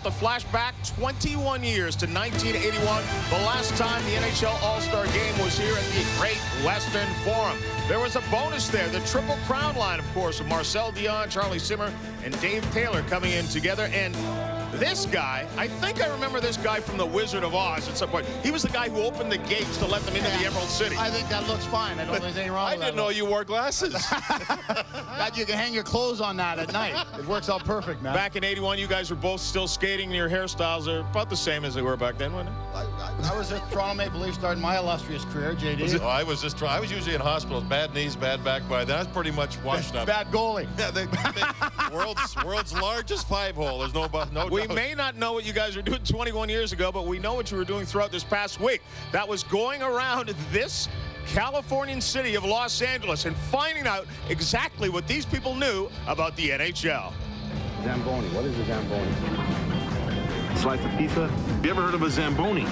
have to flash back 21 years to 1981, the last time the NHL All-Star Game was here at the Great Western Forum. There was a bonus there, the Triple Crown line, of course, of Marcel Dion, Charlie Simmer, and Dave Taylor coming in together. And this guy, I think I remember this guy from The Wizard of Oz at some point. He was the guy who opened the gates to let them into the Emerald City. I think that looks fine. I don't think there's anything wrong with that. I didn't know you wore glasses. God, you can hang your clothes on that at night. It works out perfect, man. Back in '81, you guys were both still skating, and your hairstyles are about the same as they were back then, weren't they? I was at Toronto Maple Leafs starting my illustrious career, JD. Oh, I was usually in hospitals, bad knees, bad back by then. I was pretty much washed up. Bad goalie. Yeah, world's largest 5-hole. There's no We doubt. may not know what you guys were doing 21 years ago, but we know what you were doing throughout this past week. That was going around this Californian city of Los Angeles and finding out exactly what these people knew about the NHL. Zamboni. What is a Zamboni? Slice of pizza. Have you ever heard of a Zamboni?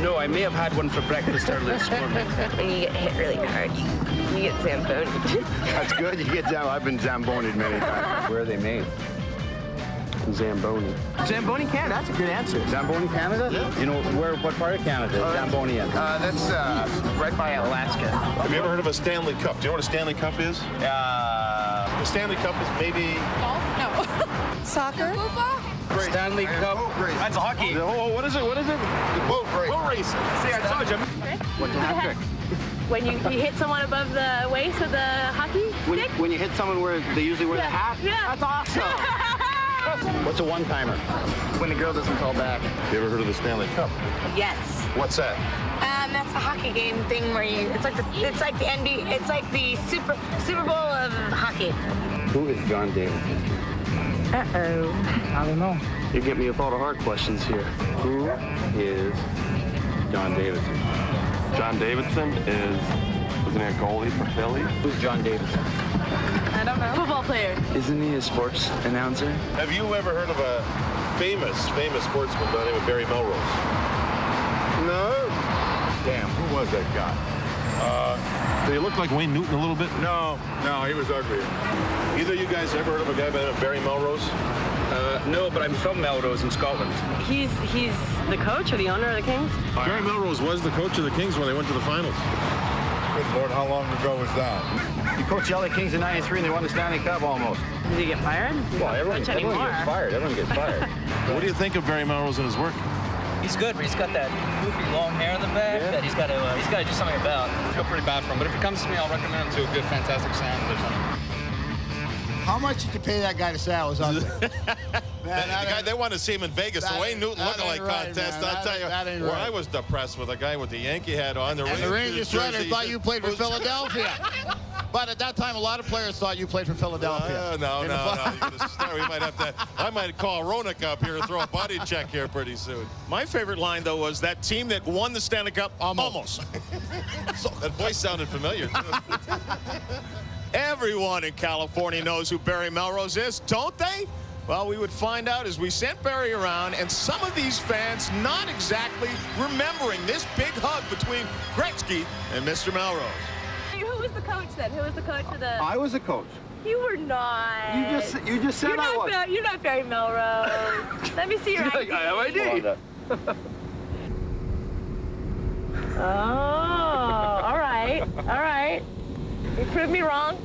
No, I may have had one for breakfast earlier this morning. When you get hit really hard, you get Zamboni. That's good. You get Zamboni. I've been Zambonied many times. Where are they made? Zamboni. Zamboni, Canada. That's a good answer. Zamboni, Canada? Yeah. You know what part of Canada is Zamboni in? That's right by Alaska. Have you ever heard of a Stanley Cup? Do you know what a Stanley Cup is? The Stanley Cup is maybe... Golf? No. Soccer? Football? Stanley Cup. That's hockey. Oh, what is it? What is it? The boat race. Boat race. See, I told you. What's the hat trick? When you hit someone above the waist with a hockey stick? When you hit someone where they usually wear the hat? Yeah. That's awesome. What's a one-timer? When the girl doesn't call back. You ever heard of the Stanley Cup? Yes. What's that? That's a hockey game thing where it's like the NBA, it's like the Super Bowl of hockey. Who is John Davidson? Uh-oh. I don't know. You get me with all the hard questions here. Who is John Davidson? John Davidson wasn't he a goalie for Philly? Who's John Davidson? I don't know. Football player. Isn't he a sports announcer? Have you ever heard of a famous sportsman by the name of Barry Melrose? No. Damn, who was that guy? Did he look like Wayne Newton a little bit? No, he was ugly. Either of you guys ever heard of a guy by the name of Barry Melrose? No, but I'm from Melrose in Scotland. He's the coach or the owner of the Kings? Barry Melrose was the coach of the Kings when they went to the finals. Good Lord, how long ago was that? He coached the LA Kings in '93 and they won the Stanley Cup almost. Did he get fired? Well, everyone gets fired. Everyone gets fired. What do you think of Barry Melrose and his work? He's good, but he's got that goofy long hair in the back that he's got to do something about. I feel pretty bad for him, but if it comes to me, I'll recommend him to a good Fantastic Sam's or something. How much did you pay that guy to say I was ugly? Man, They want to see him in Vegas. The Wayne Newton lookalike contest. Man. I'll tell you, where I was depressed with a guy with the Yankee hat on. And the Rangers sweater thought you played for Philadelphia. But at that time, a lot of players thought you played for Philadelphia. No. I might call Roenick up here and throw a body check here pretty soon. My favorite line, though, was that team that won the Stanley Cup almost. That voice sounded familiar, too. Everyone in California knows who Barry Melrose is, don't they? Well, we would find out as we sent Barry around, and some of these fans not exactly remembering this big hug between Gretzky and Mr. Melrose. Who was the coach then? Who was the coach of the... I was a coach. You were not. You just said I was. You're not Barry Melrose. Let me see your ID. I have ID. Oh, all right. You proved me wrong.